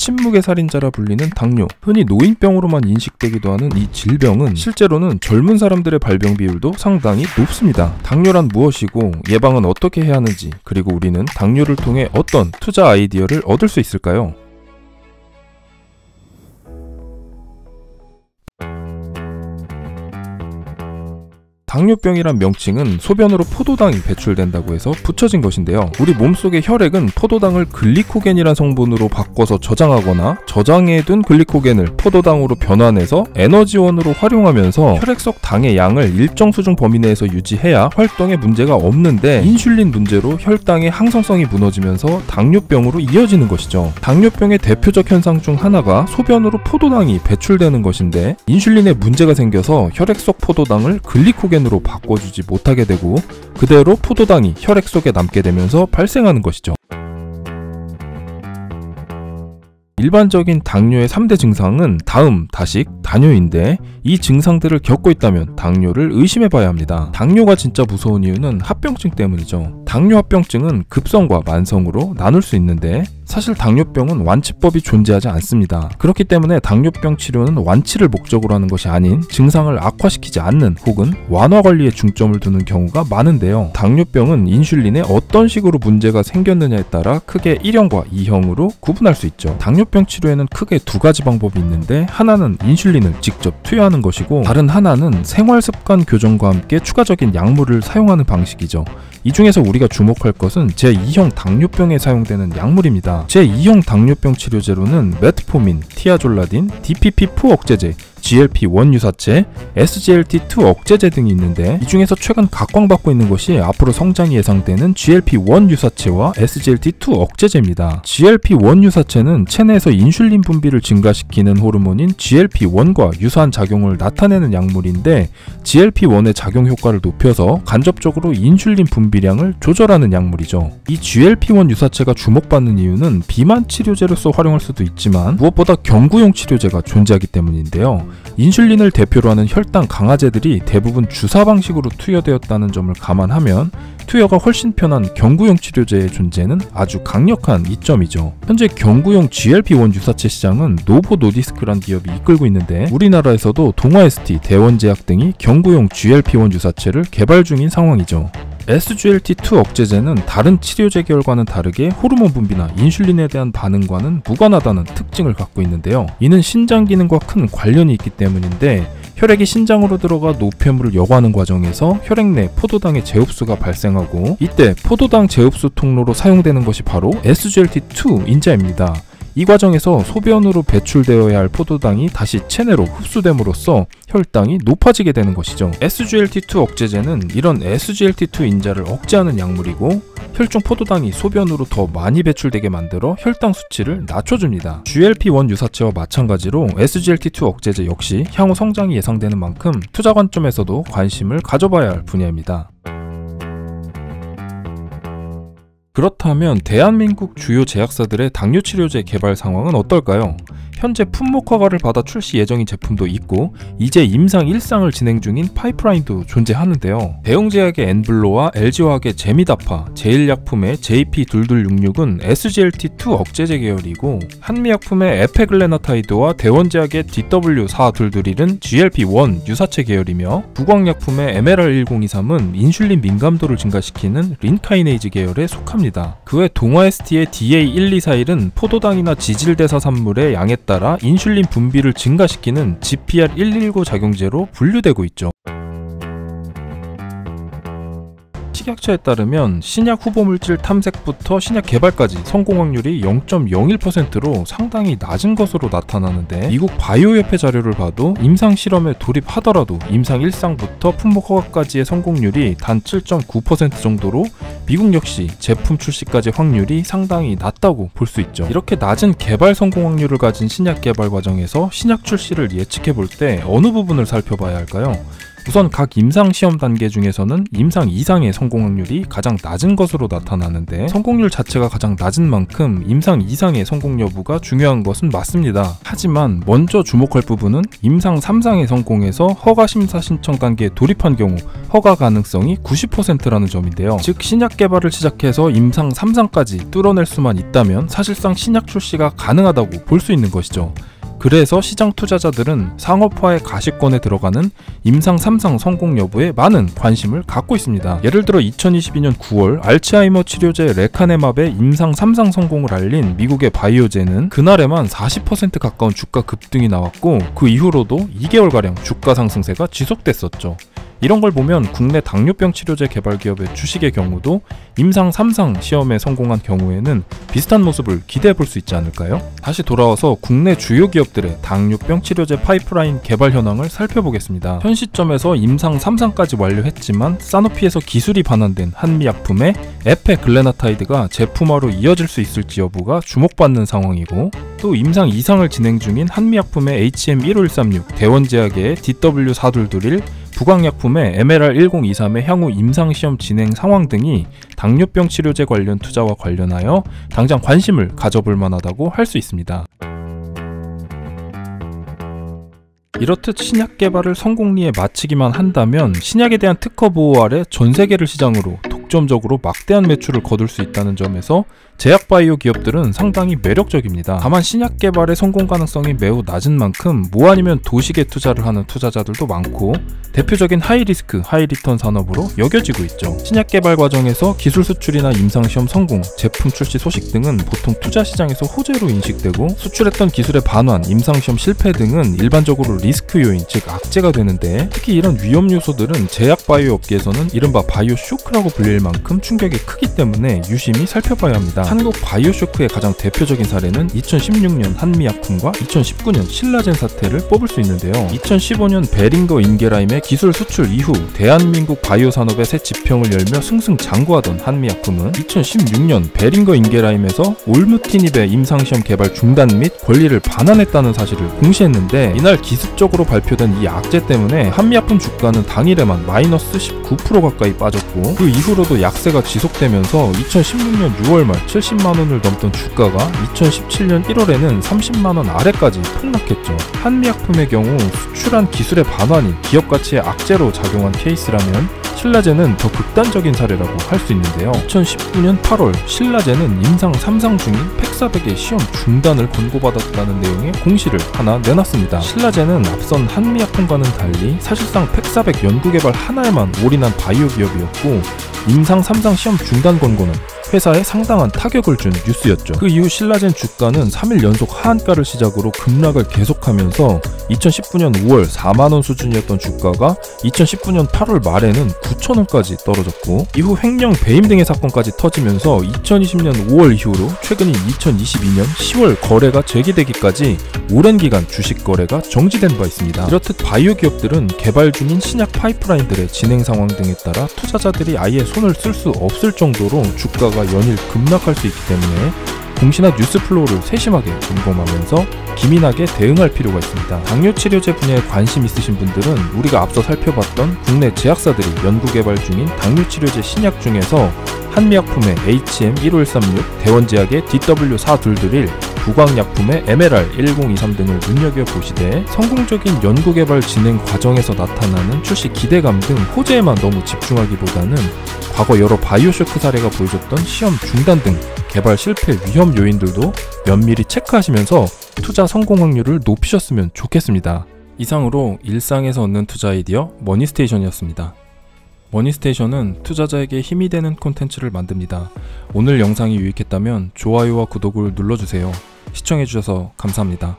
침묵의 살인자라 불리는 당뇨, 흔히 노인병으로만 인식되기도 하는 이 질병은 실제로는 젊은 사람들의 발병 비율도 상당히 높습니다. 당뇨란 무엇이고 예방은 어떻게 해야 하는지, 그리고 우리는 당뇨를 통해 어떤 투자 아이디어를 얻을 수 있을까요? 당뇨병이란 명칭은 소변으로 포도당이 배출된다고 해서 붙여진 것인데요. 우리 몸속의 혈액은 포도당을 글리코겐이란 성분으로 바꿔서 저장하거나 저장해둔 글리코겐을 포도당으로 변환해서 에너지원으로 활용하면서 혈액 속 당의 양을 일정 수준 범위 내에서 유지해야 활동에 문제가 없는데, 인슐린 문제로 혈당의 항성성이 무너지면서 당뇨병으로 이어지는 것이죠. 당뇨병의 대표적 현상 중 하나가 소변으로 포도당이 배출되는 것인데, 인슐린에 문제가 생겨서 혈액 속 포도당을 글리코겐으로 바꿔주지 못하게 되고 그대로 포도당이 혈액 속에 남게 되면서 발생하는 것이죠. 일반적인 당뇨의 3대 증상은 다음, 다식, 다뇨인데, 이 증상들을 겪고 있다면 당뇨를 의심해봐야 합니다. 당뇨가 진짜 무서운 이유는 합병증 때문이죠. 당뇨 합병증은 급성과 만성으로 나눌 수 있는데, 사실 당뇨병은 완치법이 존재하지 않습니다. 그렇기 때문에 당뇨병 치료는 완치를 목적으로 하는 것이 아닌 증상을 악화시키지 않는 혹은 완화 관리에 중점을 두는 경우가 많은데요. 당뇨병은 인슐린에 어떤 식으로 문제가 생겼느냐에 따라 크게 1형과 2형으로 구분할 수 있죠. 당뇨병 치료에는 크게 두 가지 방법이 있는데, 하나는 인슐린을 직접 투여하는 것이고, 다른 하나는 생활습관 교정과 함께 추가적인 약물을 사용하는 방식이죠. 이 중에서 우리가 주목할 것은 제2형 당뇨병에 사용되는 약물입니다. 제2형 당뇨병 치료제로는 메트포민, 티아졸라딘, DPP-4 억제제, GLP-1 유사체, SGLT2 억제제 등이 있는데, 이 중에서 최근 각광받고 있는 것이 앞으로 성장이 예상되는 GLP-1 유사체와 SGLT2 억제제입니다. GLP-1 유사체는 체내에서 인슐린 분비를 증가시키는 호르몬인 GLP-1과 유사한 작용을 나타내는 약물인데, GLP-1의 작용 효과를 높여서 간접적으로 인슐린 분비량을 조절하는 약물이죠. 이 GLP-1 유사체가 주목받는 이유는 비만 치료제로서 활용할 수도 있지만 무엇보다 경구용 치료제가 존재하기 때문인데요. 인슐린을 대표로 하는 혈당 강화제들이 대부분 주사 방식으로 투여되었다는 점을 감안하면 투여가 훨씬 편한 경구용 치료제의 존재는 아주 강력한 이점이죠. 현재 경구용 GLP-1 유사체 시장은 노보 노디스크란 기업이 이끌고 있는데, 우리나라에서도 동아ST, 대원제약 등이 경구용 GLP-1 유사체를 개발 중인 상황이죠. SGLT2 억제제는 다른 치료제 계열과는 다르게 호르몬 분비나 인슐린에 대한 반응과는 무관하다는 특징을 갖고 있는데요. 이는 신장 기능과 큰 관련이 있기 때문인데, 혈액이 신장으로 들어가 노폐물을 여과하는 과정에서 혈액 내 포도당의 재흡수가 발생하고, 이때 포도당 재흡수 통로로 사용되는 것이 바로 SGLT2 인자입니다. 이 과정에서 소변으로 배출되어야 할 포도당이 다시 체내로 흡수됨으로써 혈당이 높아지게 되는 것이죠. SGLT2 억제제는 이런 SGLT2 인자를 억제하는 약물이고, 혈중 포도당이 소변으로 더 많이 배출되게 만들어 혈당 수치를 낮춰줍니다. GLP-1 유사체와 마찬가지로 SGLT2 억제제 역시 향후 성장이 예상되는 만큼 투자 관점에서도 관심을 가져봐야 할 분야입니다. 그렇다면 대한민국 주요 제약사들의 당뇨 치료제 개발 상황은 어떨까요? 현재 품목 허가를 받아 출시 예정인 제품도 있고, 이제 임상 1상을 진행 중인 파이프라인도 존재하는데요. 대웅제약의 엔블로와 LG화학의 제미다파, 제일약품의 JP2266은 SGLT2 억제제 계열이고, 한미약품의 에페글레나타이드와 대원제약의 DW4221은 GLP-1 유사체 계열이며, 부광약품의 MLR1023은 인슐린 민감도를 증가시키는 린카이네이즈 계열에 속합니다. 그 외 동아ST의 DA1241은 포도당이나 지질대사산물의 양에 따라 인슐린 분비를 증가시키는 GPR119 작용제로 분류되고 있죠. 식약처에 따르면 신약 후보물질 탐색부터 신약 개발까지 성공 확률이 0.01%로 상당히 낮은 것으로 나타나는데, 미국 바이오협회 자료를 봐도 임상 실험에 돌입하더라도 임상 1상부터 품목 허가까지의 성공률이 단 7.9% 정도로 미국 역시 제품 출시까지 확률이 상당히 낮다고 볼 수 있죠. 이렇게 낮은 개발 성공 확률을 가진 신약 개발 과정에서 신약 출시를 예측해 볼 때 어느 부분을 살펴봐야 할까요? 우선 각 임상 시험 단계 중에서는 임상 이상의 성공 확률이 가장 낮은 것으로 나타나는데, 성공률 자체가 가장 낮은 만큼 임상 이상의 성공 여부가 중요한 것은 맞습니다. 하지만 먼저 주목할 부분은 임상 3상의 성공에서 허가 심사 신청 단계에 돌입한 경우 허가 가능성이 90%라는 점인데요. 즉 신약 개발을 시작해서 임상 3상까지 뚫어낼 수만 있다면 사실상 신약 출시가 가능하다고 볼 수 있는 것이죠. 그래서 시장 투자자들은 상업화의 가시권에 들어가는 임상 3상 성공 여부에 많은 관심을 갖고 있습니다. 예를 들어 2022년 9월 알츠하이머 치료제 레카네맙의 임상 3상 성공을 알린 미국의 바이오젠은 그날에만 40% 가까운 주가 급등이 나왔고, 그 이후로도 2개월가량 주가 상승세가 지속됐었죠. 이런 걸 보면 국내 당뇨병 치료제 개발 기업의 주식의 경우도 임상 3상 시험에 성공한 경우에는 비슷한 모습을 기대해 볼 수 있지 않을까요? 다시 돌아와서 국내 주요 기업들의 당뇨병 치료제 파이프라인 개발 현황을 살펴보겠습니다. 현 시점에서 임상 3상까지 완료했지만 사노피에서 기술이 반환된 한미약품의 에페글레나타이드가 제품화로 이어질 수 있을지 여부가 주목받는 상황이고, 또 임상 2상을 진행 중인 한미약품의 HM15136, 대원제약의 DW42221, 부광약품의 MLR1023의 향후 임상시험 진행 상황 등이 당뇨병 치료제 관련 투자와 관련하여 당장 관심을 가져볼 만하다고 할 수 있습니다. 이렇듯 신약 개발을 성공리에 마치기만 한다면 신약에 대한 특허 보호 아래 전 세계를 시장으로 독점적으로 막대한 매출을 거둘 수 있다는 점에서 제약 바이오 기업들은 상당히 매력적입니다. 다만 신약 개발의 성공 가능성이 매우 낮은 만큼 뭐 아니면 도식에 투자를 하는 투자자들도 많고, 대표적인 하이리스크, 하이리턴 산업으로 여겨지고 있죠. 신약 개발 과정에서 기술 수출이나 임상시험 성공, 제품 출시 소식 등은 보통 투자 시장에서 호재로 인식되고, 수출했던 기술의 반환, 임상시험 실패 등은 일반적으로 리스크 요인, 즉 악재가 되는데, 특히 이런 위험 요소들은 제약 바이오 업계에서는 이른바 바이오 쇼크라고 불릴 만큼 충격이 크기 때문에 유심히 살펴봐야 합니다. 한국 바이오 쇼크의 가장 대표적인 사례는 2016년 한미약품과 2019년 신라젠 사태를 뽑을 수 있는데요. 2015년 베링거 인게라임의 기술 수출 이후 대한민국 바이오 산업의 새 지평을 열며 승승장구하던 한미약품은 2016년 베링거 인게라임에서 올무티닙의 임상시험 개발 중단 및 권리를 반환했다는 사실을 공시했는데, 이날 기습적으로 발표된 이 악재 때문에 한미약품 주가는 당일에만 마이너스 19% 가까이 빠졌고, 그 이후로도 약세가 지속되면서 2016년 6월 말 70만원을 넘던 주가가 2017년 1월에는 30만원 아래까지 폭락했죠. 한미약품의 경우 수출한 기술의 반환이 기업 가치의 악재로 작용한 케이스라면 신라젠은 더 극단적인 사례라고 할 수 있는데요. 2019년 8월 신라젠은 임상 3상 중인 팩사백의 시험 중단을 권고받았다는 내용의 공시를 하나 내놨습니다. 신라젠은 앞선 한미약품과는 달리 사실상 팩사백 연구개발 하나에만 올인한 바이오 기업이었고, 임상 3상 시험 중단 권고는 회사에 상당한 타격을 준 뉴스였죠. 그 이후 신라젠 주가는 3일 연속 하한가를 시작으로 급락을 계속하면서 2019년 5월 4만원 수준이었던 주가가 2019년 8월 말에는 9천원까지 떨어졌고, 이후 횡령 배임 등의 사건까지 터지면서 2020년 5월 이후로 최근인 2022년 10월 거래가 재개되기까지 오랜 기간 주식 거래가 정지된 바 있습니다. 이렇듯 바이오 기업들은 개발 중인 신약 파이프라인들의 진행 상황 등에 따라 투자자들이 아예 손을 쓸 수 없을 정도로 주가가 연일 급락할 수 있기 때문에 공시나 뉴스 플로우를 세심하게 점검하면서 기민하게 대응할 필요가 있습니다. 당뇨 치료제 분야에 관심 있으신 분들은 우리가 앞서 살펴봤던 국내 제약사들이 연구개발 중인 당뇨 치료제 신약 중에서 한미약품의 HM15136, 대원제약의 DW42221, 부광약품의 MLR1023 등을 눈여겨보시되, 성공적인 연구개발 진행 과정에서 나타나는 출시 기대감 등 호재에만 너무 집중하기보다는 과거 여러 바이오 쇼크 사례가 보여줬던 시험 중단 등 개발 실패 위험 요인들도 면밀히 체크하시면서 투자 성공 확률을 높이셨으면 좋겠습니다. 이상으로 일상에서 얻는 투자 아이디어 머니스테이션이었습니다. 머니스테이션은 투자자에게 힘이 되는 콘텐츠를 만듭니다. 오늘 영상이 유익했다면 좋아요와 구독을 눌러주세요. 시청해주셔서 감사합니다.